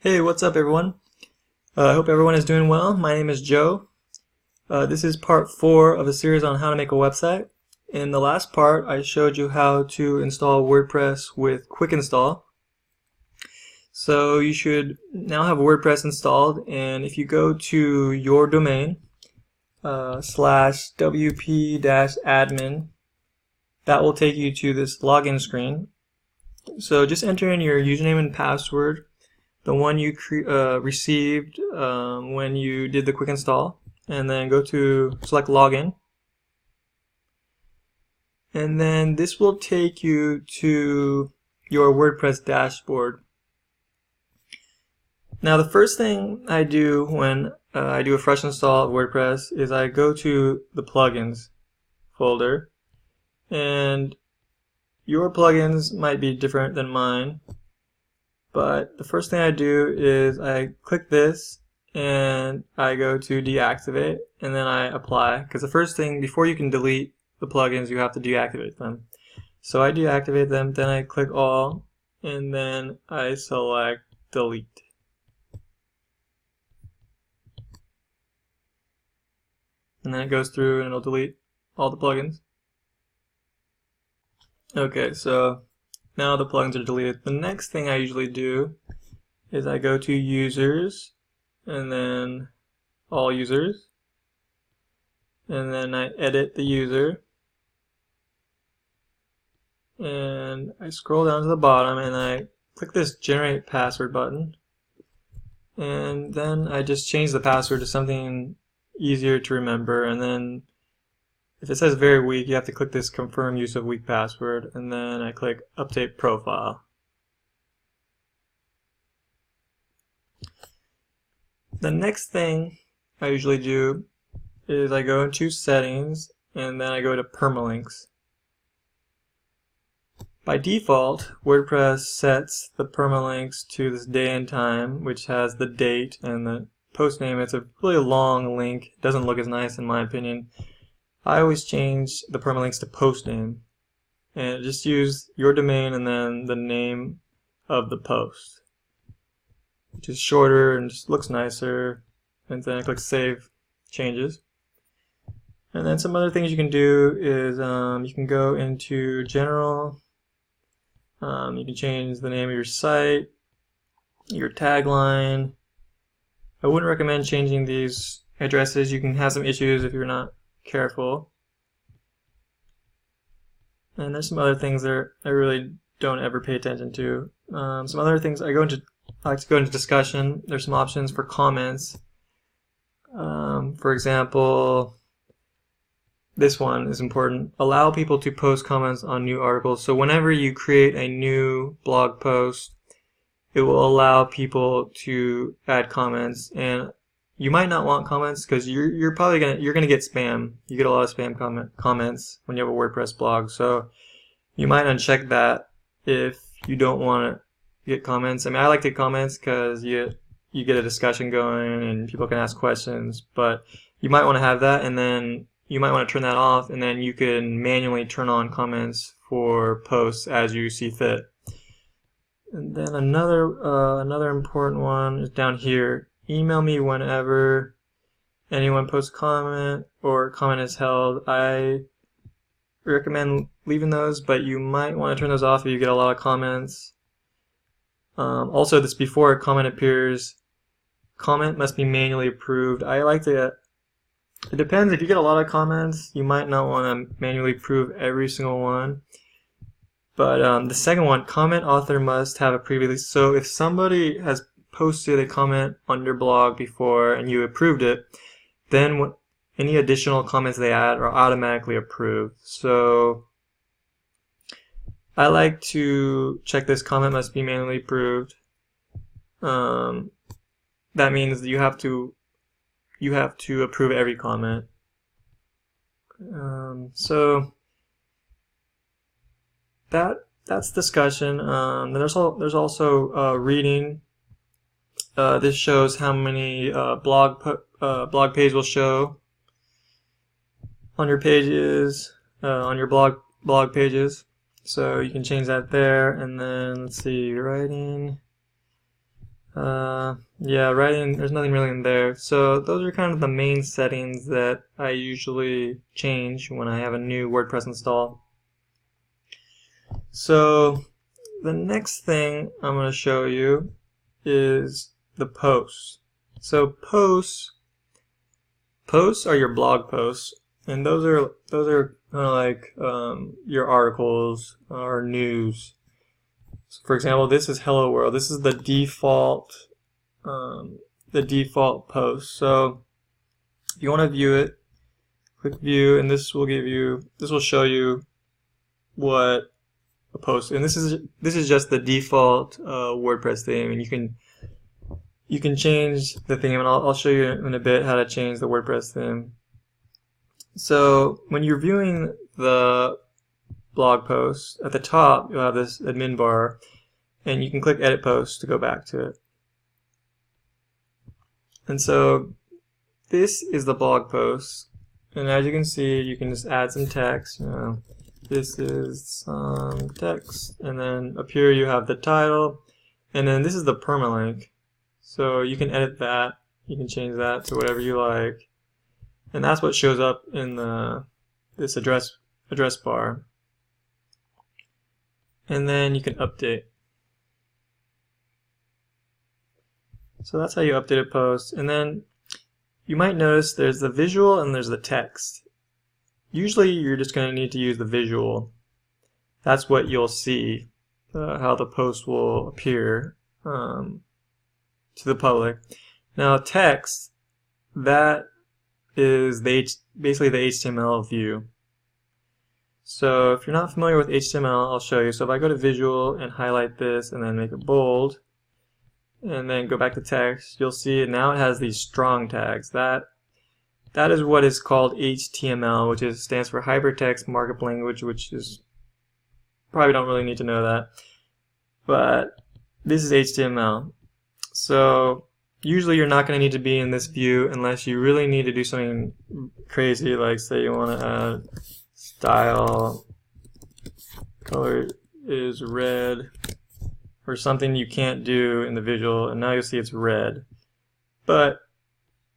Hey, what's up everyone? I hope everyone is doing well. My name is Joe. This is part 4 of a series on how to make a website. In the last part, I showed you how to install WordPress with Quick Install. So you should now have WordPress installed, and if you go to your domain /wp-admin, that will take you to this login screen. So just enter in your username and password, the one you received when you did the quick install, and then go to select login, and then this will take you to your WordPress dashboard. Now the first thing I do when I do a fresh install of WordPress is I go to the plugins folder, and your plugins might be different than mine. But the first thing I do is I click this and I go to deactivate, and then I apply, because the first thing, before you can delete the plugins, you have to deactivate them. So I deactivate them, then I click all, and then I select delete. And then it goes through and it'll delete all the plugins. Okay, so now the plugins are deleted. The next thing I usually do is I go to users, and then all users, and then I edit the user, and I scroll down to the bottom and I click this generate password button, and then I just change the password to something easier to remember, and then if it says very weak, you have to click this confirm use of weak password, and then I click update profile. The next thing I usually do is I go into settings, and then I go to permalinks. By default, WordPress sets the permalinks to this day and time, which has the date and the post name. It's a really long link. It doesn't look as nice in my opinion. I always change the permalinks to post name, and just use your domain and then the name of the post, which is shorter and just looks nicer. And then I click save changes. And then some other things you can do is you can go into general, you can change the name of your site, your tagline. I wouldn't recommend changing these addresses. You can have some issues if you're not careful. And there's some other things there I really don't ever pay attention to. Some other things I like to go into discussion. There's some options for comments. For example, this one is important. Allow people to post comments on new articles. So whenever you create a new blog post, it will allow people to add comments, and you might not want comments because you're gonna get spam. You get a lot of spam comments when you have a WordPress blog, so you might uncheck that if you don't want to get comments. I mean, I like to get comments because you get a discussion going and people can ask questions, but you might want to have that, and then you might want to turn that off, and then you can manually turn on comments for posts as you see fit. And then another important one is down here. Email me whenever anyone posts a comment or a comment is held. I recommend leaving those, but you might want to turn those off if you get a lot of comments. Also, this before a comment appears, comment must be manually approved. I like to, it depends. If you get a lot of comments, you might not want to manually approve every single one. But the second one, comment author must have a previous. So if somebody has posted a comment on your blog before and you approved it, then any additional comments they add are automatically approved. So I like to check this comment must be manually approved. That means that you have to approve every comment. So that's discussion. There's also reading. This shows how many blog page will show on your pages, on your blog pages. So you can change that there, and then let's see, writing. Yeah, writing, there's nothing really in there. So those are kind of the main settings that I usually change when I have a new WordPress install. So the next thing I'm going to show you is the posts. So posts are your blog posts, and those are kind of like your articles or news. So for example, this is Hello World. This is the default post. So if you want to view it, click View, and this will show you what a post. And this is just the default WordPress theme, and you can change the theme, and I'll show you in a bit how to change the WordPress theme. So when you're viewing the blog post, at the top you'll have this admin bar, and you can click Edit Post to go back to it. And so this is the blog post, and as you can see, you can just add some text. This is some text, and then up here you have the title, and then this is the permalink. So you can edit that, you can change that to whatever you like, and that's what shows up in this address bar. And then you can update. So that's how you update a post. And then you might notice there's the visual and there's the text. Usually you're just going to need to use the visual. That's what you'll see, how the post will appear to the public. Now text, that is basically the HTML view. So if you're not familiar with HTML, I'll show you. So if I go to visual and highlight this and then make it bold, and then go back to text, you'll see now it has these strong tags. That is what is called HTML, which stands for Hypertext Markup Language, which is, probably don't really need to know that. But this is HTML. So usually you're not going to need to be in this view unless you really need to do something crazy, like say you want to add style color is red, or something you can't do in the visual, and now you'll see it's red. But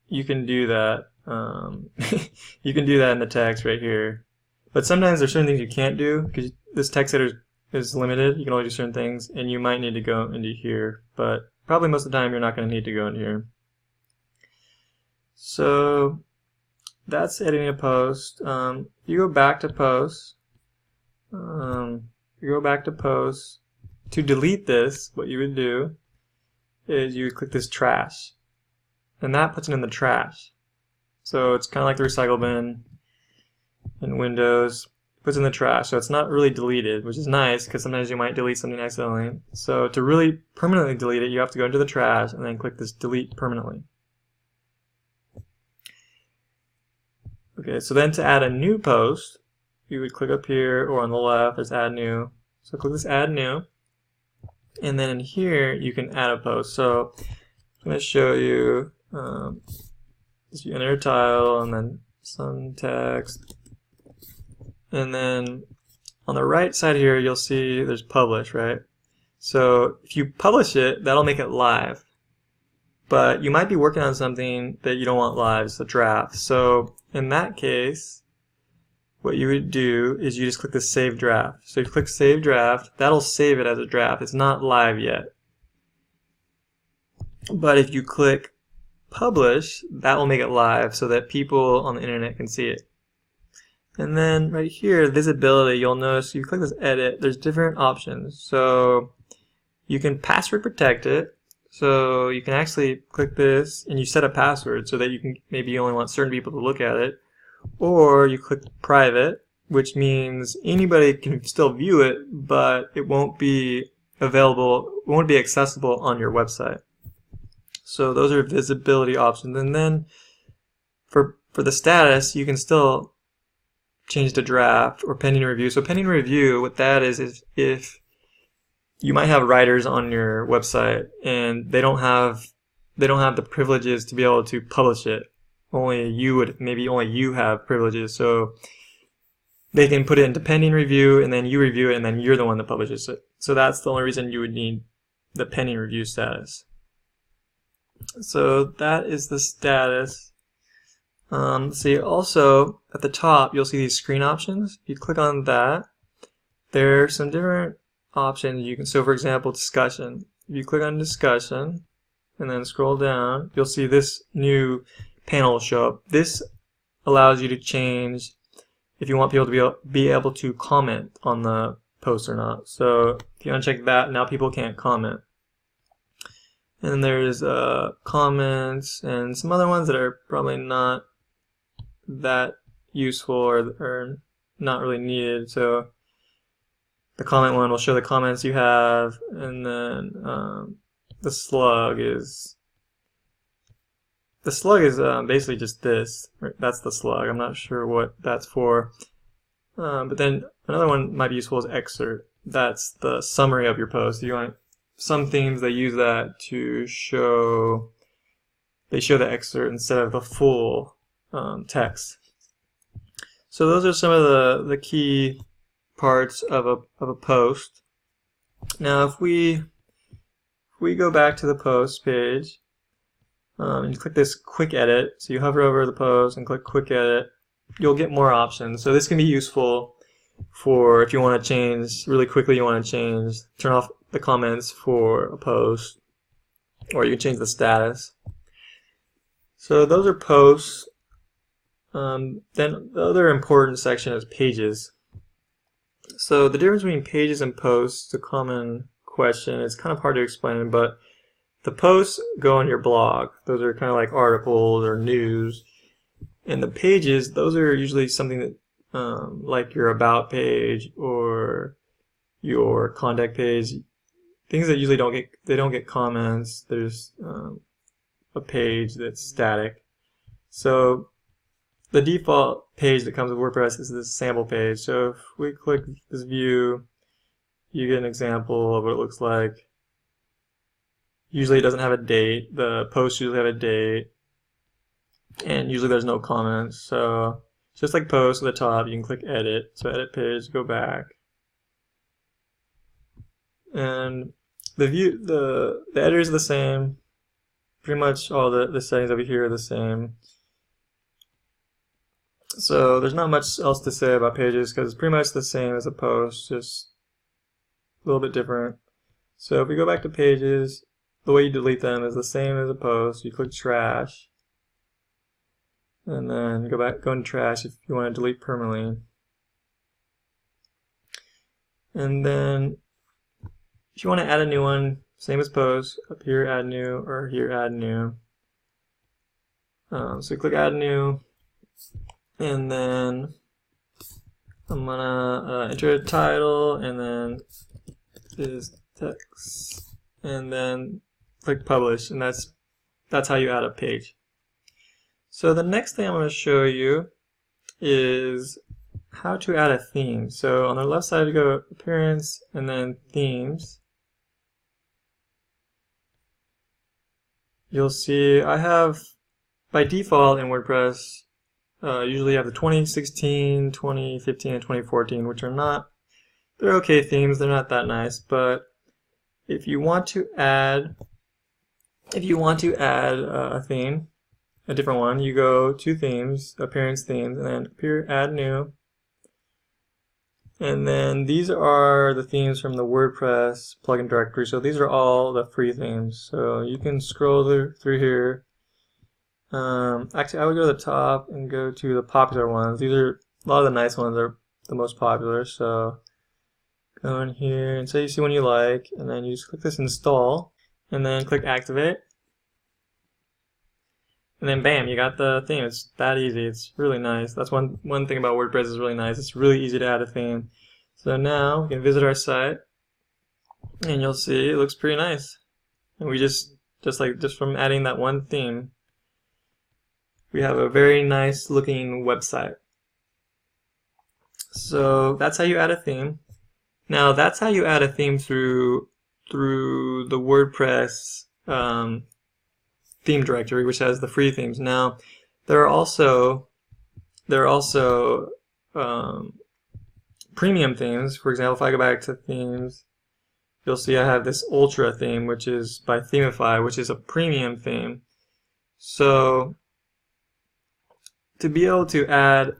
you can do that. You can do that in the text right here. But sometimes there's certain things you can't do because this text editor is limited. You can only do certain things, and you might need to go into here. But probably most of the time you're not going to need to go in here. So that's editing a post. You go back to post. To delete this, what you would do is you would click this trash, and that puts it in the trash. So it's kind of like the recycle bin in Windows. It puts it in the trash, so it's not really deleted, which is nice because sometimes you might delete something accidentally. So to really permanently delete it, you have to go into the trash and then click this delete permanently. Okay, so then to add a new post, you would click up here, or on the left, there's add new. So click this add new. And then in here, you can add a post. So I'm going to show you, you enter a title and then some text. And then on the right side here, you'll see there's publish, right? So if you publish it, that'll make it live. But you might be working on something that you don't want live, it's a draft. So in that case, what you would do is you just click the Save Draft. So you click Save Draft, that'll save it as a draft. It's not live yet. But if you click Publish, that will make it live so that people on the internet can see it. And then right here, visibility, you'll notice you click this Edit, there's different options. So you can password protect it. So you can actually click this and you set a password so that you can maybe only want certain people to look at it. Or you click private, which means anybody can still view it, but it won't be available, it won't be accessible on your website. So those are visibility options. And then for the status, you can still change to draft or pending review. So pending review, what that is if you might have writers on your website and they don't have the privileges to be able to publish it. Only you have privileges, so they can put it into pending review and then you review it and then you're the one that publishes it. So that's the only reason you would need the pending review status. So that is the status. See, also at the top you'll see these screen options. If you click on that, there are some different options you can. So for example, discussion. If you click on discussion and then scroll down, you'll see this new panel show up. This allows you to change if you want people to be able to comment on the post or not. So if you uncheck that, now people can't comment. And there's comments and some other ones that are probably not that useful or not really needed. So the comment one will show the comments you have, and then the slug is basically just this. That's the slug. I'm not sure what that's for. But then another one might be useful is excerpt. That's the summary of your post. You want some themes, they use that to show the excerpt instead of the full text. So those are some of the key parts of a post. Now if we go back to the post page, and you click this quick edit, so you hover over the post and click quick edit, you'll get more options. So this can be useful for if you want to change really quickly, turn off the comments for a post, or you can change the status. So those are posts. Then the other important section is pages. So the difference between pages and posts is a common question. It's kind of hard to explain, but the posts go on your blog. Those are kind of like articles or news. And the pages, those are usually something that like your about page or your contact page, things that usually don't get comments. There's a page that's static. So the default page that comes with WordPress is this sample page. So if we click this view, you get an example of what it looks like. Usually it doesn't have a date. The posts usually have a date, and usually there's no comments. So just like post at the top, you can click edit. So edit page, go back, and the editor is the same. Pretty much all the settings over here are the same. So there's not much else to say about pages because it's pretty much the same as a post, just a little bit different. So if we go back to pages, the way you delete them is the same as a post. You click trash, and then go into trash if you want to delete permanently. And then if you want to add a new one, same as post, up here add new, or here add new. So click add new, and then I'm gonna enter a title, and then is text, and then click publish, and that's how you add a page. So the next thing I'm going to show you is how to add a theme. So on the left side you go appearance and then themes. You'll see I have, by default in WordPress, usually have the 2016, 2015, and 2014, which are they're okay themes, they're not that nice, but if you want to add a theme, a different one, you go to themes, appearance themes, and then add new. And then these are the themes from the WordPress plugin directory. So these are all the free themes. So you can scroll through here. Actually, I would go to the top and go to the popular ones. These are a lot of the nice ones are the most popular. So go in here and say you see one you like, and then you just click this install, and then click activate. And then bam, you got the theme. It's that easy. It's really nice. That's one thing about WordPress is really nice. It's really easy to add a theme. So now we can visit our site, and you'll see it looks pretty nice. And we just from adding that one theme, we have a very nice looking website. So that's how you add a theme. Now that's how you add a theme through the WordPress theme directory, which has the free themes. Now there are also premium themes. For example, if I go back to themes, you'll see I have this Ultra theme, which is by Themify, which is a premium theme. So to be able to add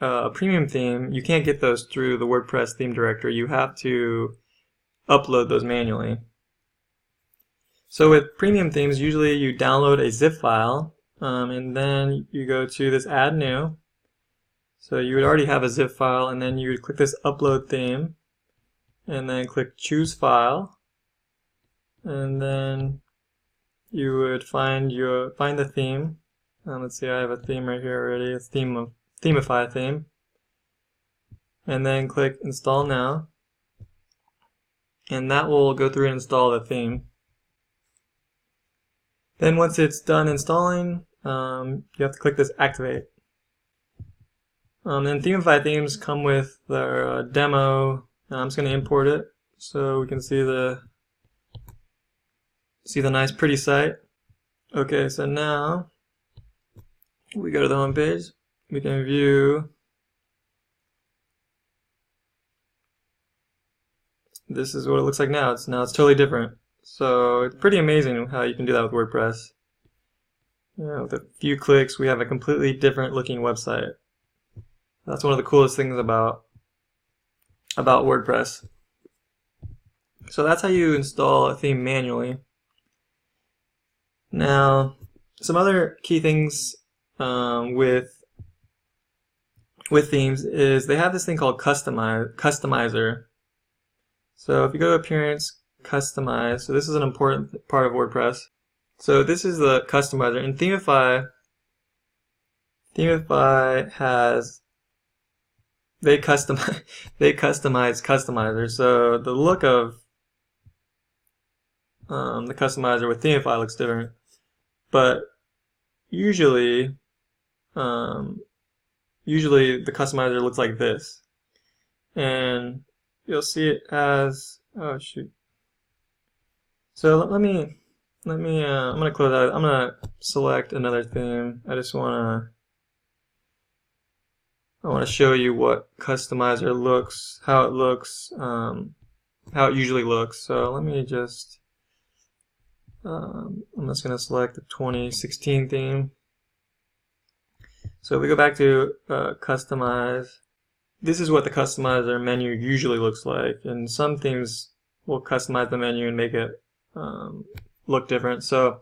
a premium theme, you can't get those through the WordPress theme directory. You have to upload those manually. So with premium themes, usually you download a zip file, and then you go to this Add New. So you would already have a zip file, and then you would click this Upload Theme, and then click Choose File, and then you would find the theme. Let's see, I have a theme right here already. It's Themify theme, and then click Install Now, and that will go through and install the theme. Then once it's done installing, you have to click this Activate. Then Themify themes come with their demo. I'm just going to import it so we can see the nice pretty site. Okay, so now we go to the home page. We can view this is what it looks like now. It's totally different. So it's pretty amazing how you can do that with WordPress. With a few clicks, we have a completely different looking website. That's one of the coolest things about WordPress. So that's how you install a theme manually. Now, some other key things with themes is they have this thing called Customizer. So if you go to Appearance, Customize, so this is an important part of WordPress. So this is the customizer. In Themify has they customize customizer. So the look of the customizer with Themify looks different, but usually the customizer looks like this, and you'll see it has, oh shoot. So let me I'm gonna close out. I'm gonna select another theme. I want to show you what customizer looks, how it looks, how it usually looks. So let me just I'm just gonna select the 2016 theme. So if we go back to customize, this is what the customizer menu usually looks like, and some themes will customize the menu and make it look different. So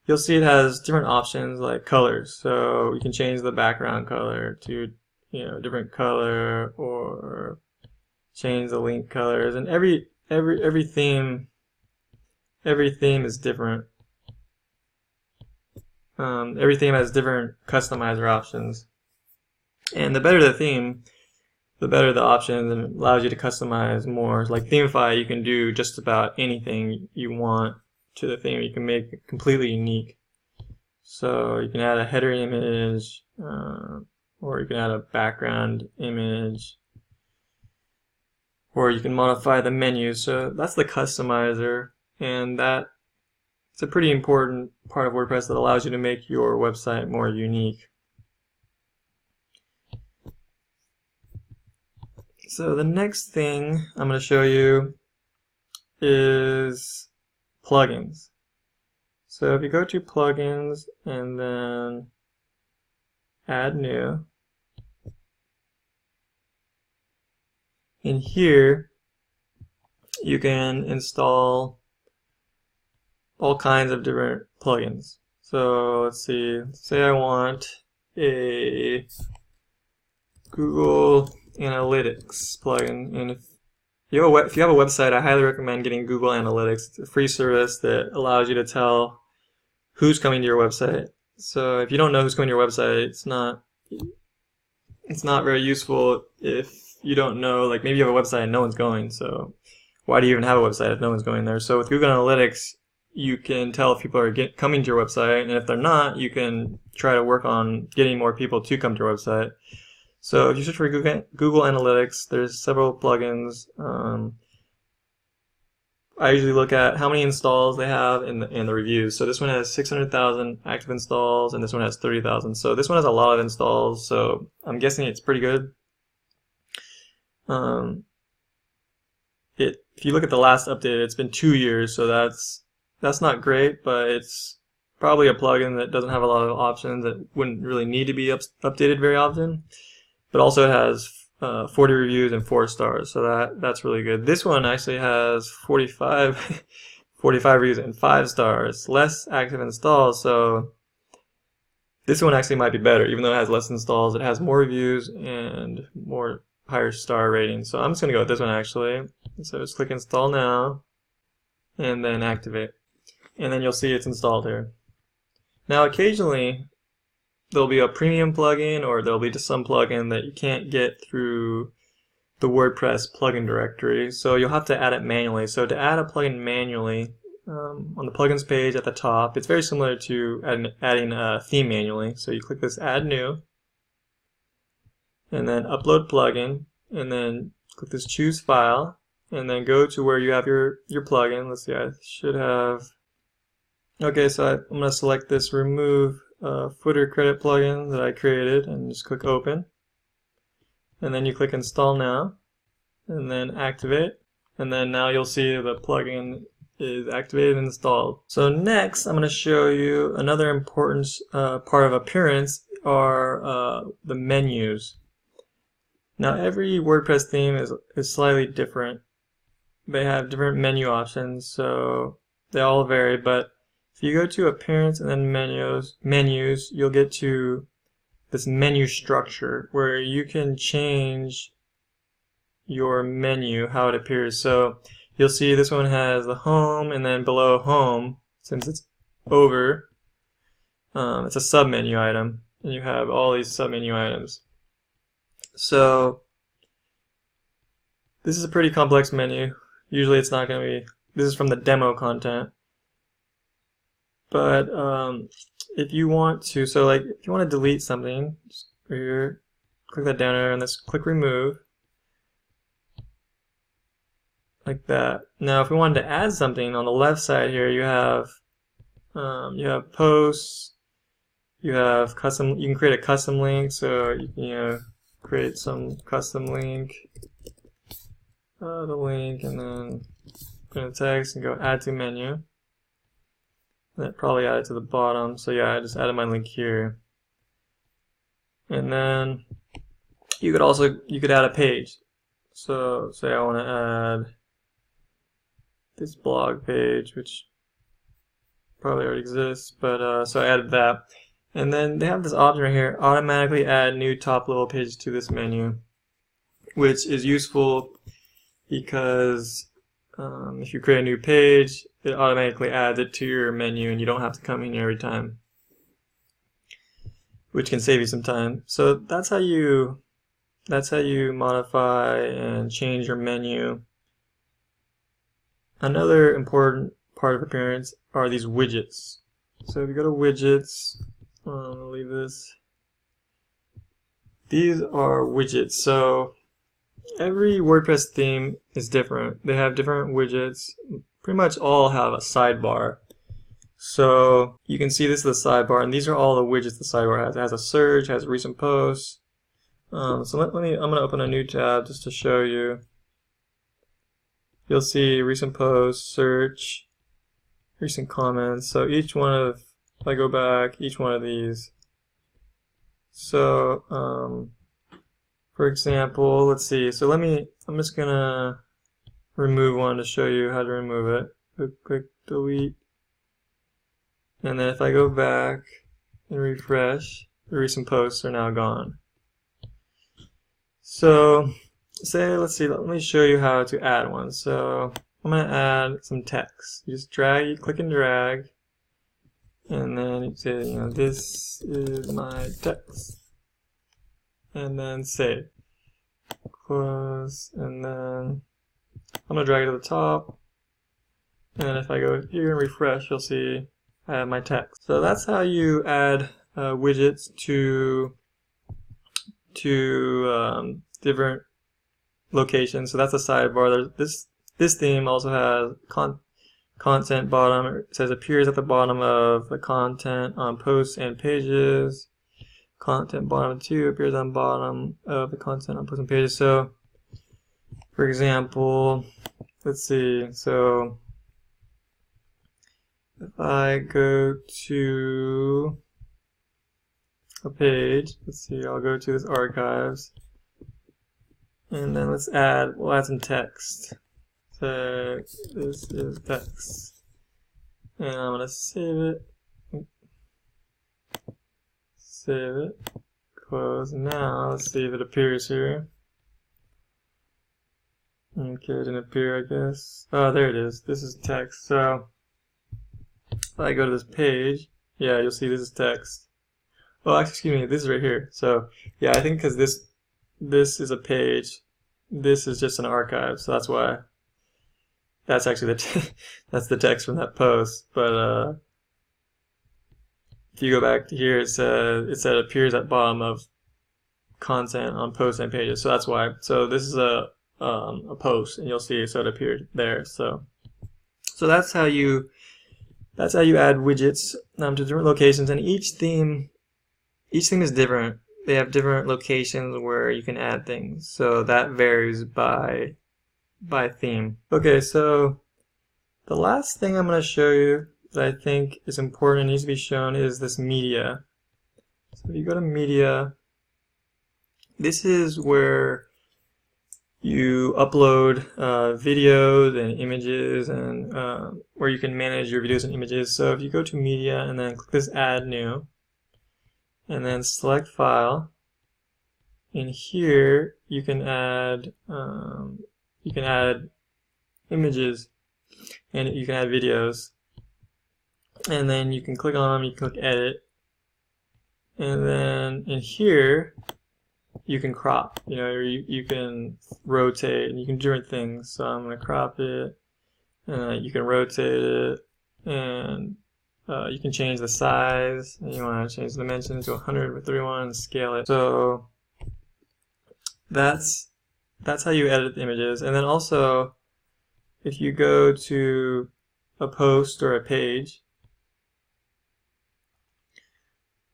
you'll see it has different options like colors. So you can change the background color to a different color, or change the link colors, and every theme is different. Every theme has different customizer options, and the better the theme, the better the options, and it allows you to customize more. Like Themify, you can do just about anything you want to the theme. You can make it completely unique. So you can add a header image, or you can add a background image, or you can modify the menu. So that's the customizer, and it's a pretty important part of WordPress that allows you to make your website more unique. So the next thing I'm going to show you is plugins. So if you go to plugins and then add new, in here you can install all kinds of different plugins. So let's see, say I want a Google Analytics plugin, and if you have a website, I highly recommend getting Google Analytics. It's a free service that allows you to tell who's coming to your website. So if you don't know who's coming to your website, it's not very useful if you don't know, like maybe you have a website and no one's going, so why do you even have a website if no one's going there? So with Google Analytics, you can tell if people are coming to your website, and if they're not, you can try to work on getting more people to come to your website. So if you search for Google Analytics, there's several plugins. I usually look at how many installs they have in the reviews. So this one has 600,000 active installs, and this one has 30,000. So this one has a lot of installs, so I'm guessing it's pretty good. if you look at the last update, it's been 2 years, so that's not great, but it's probably a plugin that doesn't have a lot of options that wouldn't really need to be updated very often. But also it has 40 reviews and 4 stars, so that's really good. This one actually has 45 reviews and 5 stars, less active installs, so this one actually might be better. Even though it has less installs, it has more reviews and more higher star ratings. So I'm just going to go with this one actually. So just click install now and then activate. And then you'll see it's installed here. Now occasionally there'll be a premium plugin, or there'll be just some plugin that you can't get through the WordPress plugin directory, so you'll have to add it manually. So to add a plugin manually, on the plugins page at the top, it's very similar to adding a theme manually. So you click this add new, and then upload plugin, and then click this choose file, and then go to where you have your plugin. Let's see, I should have, okay, so I'm going to select this remove footer credit plugin that I created and just click open, and then you click install now and then activate, and then now you'll see the plugin is activated and installed. So next I'm going to show you another important part of appearance are the menus. Now every WordPress theme is slightly different. They have different menu options, so they all vary, but if you go to appearance and then menus, you'll get to this menu structure where you can change your menu, how it appears. So you'll see this one has the home, and then below home, since it's over, it's a submenu item, and you have all these submenu items. So this is a pretty complex menu. Usually it's not going to be, this is from the demo content. But if you want to, so like if you want to delete something, just right here, click that down arrow and let's click remove, like that. Now if we wanted to add something, on the left side here you have posts, you have custom, you can create a custom link, so you can create some custom link, the link, and then put in text and go add to menu. That probably added to the bottom, so yeah, I just added my link here. And then you could add a page. So say I want to add this blog page, which probably already exists, but so I added that. And then they have this option right here, automatically add new top level pages to this menu, which is useful because if you create a new page, it automatically adds it to your menu and you don't have to come in here every time, which can save you some time. So that's how you modify and change your menu. Another important part of appearance are these widgets. So if you go to widgets, I'll leave this. These are widgets. So every WordPress theme is different. They have different widgets. Pretty much all have a sidebar. So you can see this is the sidebar, and these are all the widgets the sidebar has. It has a search, has recent posts. So I'm going to open a new tab just to show you. You'll see recent posts, search, recent comments. So each one of, if I go back, each one of these. So for example, let's see. So I'm just gonna remove one to show you how to remove it. Click delete, and then if I go back and refresh, the recent posts are now gone. So let's see, let me show you how to add one. So I'm gonna add some text. You just you click and drag, and then you say, this is my text. And then save, close, and then I'm going to drag it to the top, and if I go here and refresh, you'll see I have my text. So that's how you add widgets to different locations. So that's a sidebar. This theme also has content bottom. It says appears at the bottom of the content on posts and pages. Content bottom 2 appears on bottom of the content on posts and pages. So for example, let's see, so if I go to a page, let's see, I'll go to this archives, and then we'll add some text. So this is text, and I'm gonna save it, close. Now let's see if it appears here. Okay, it didn't appear, I guess. Oh, there it is. This is text. So if I go to this page, yeah, you'll see this is text. Oh, actually, excuse me, this is right here. So yeah, I think because this is a page, this is just an archive, so that's why. That's actually that's the text from that post. But if you go back to here, it said appears at bottom of content on posts and pages. So that's why. So this is a post, and you'll see so it appeared there. So that's how you add widgets to different locations, and each theme is different. They have different locations where you can add things, so that varies by theme. Okay, so the last thing I'm going to show you that I think is important and needs to be shown is this media. So if you go to media, this is where you upload videos and images, and where you can manage your videos and images. So if you go to media and then click this add new, and then select file, in here you can add images, and you can add videos, and then you can click on them, you can click edit, and then in here you can crop, you can rotate, and you can do different things. So I'm going to crop it, and you can rotate it, and you can change the size, and you want to change the dimensions to 100 with 31 and scale it. So that's how you edit the images. And then also, if you go to a post or a page,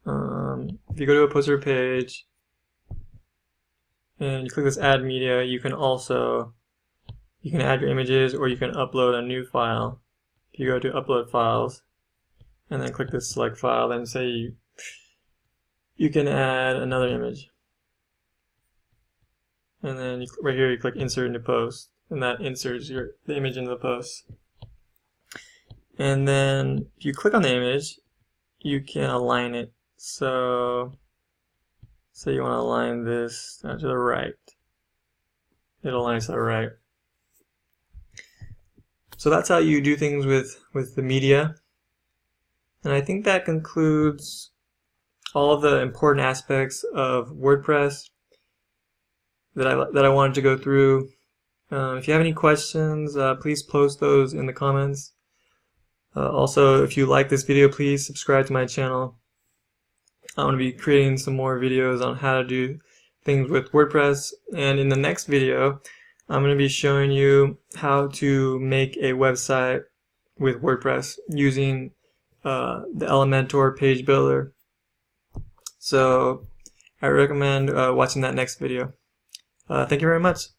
if you go to a post or a page and you click this add media, you can add your images, or you can upload a new file. If you go to upload files and then click this select file, then say you can add another image, and then right here you click insert into post, and that inserts the image into the post. And then if you click on the image, you can align it. So say you want to align this to the right, it aligns to the right. So that's how you do things with the media. And I think that concludes all of the important aspects of WordPress that I wanted to go through. If you have any questions, please post those in the comments. Also, if you like this video, please subscribe to my channel. I'm going to be creating some more videos on how to do things with WordPress, and in the next video I'm going to be showing you how to make a website with WordPress using the Elementor page builder. So I recommend watching that next video. Thank you very much.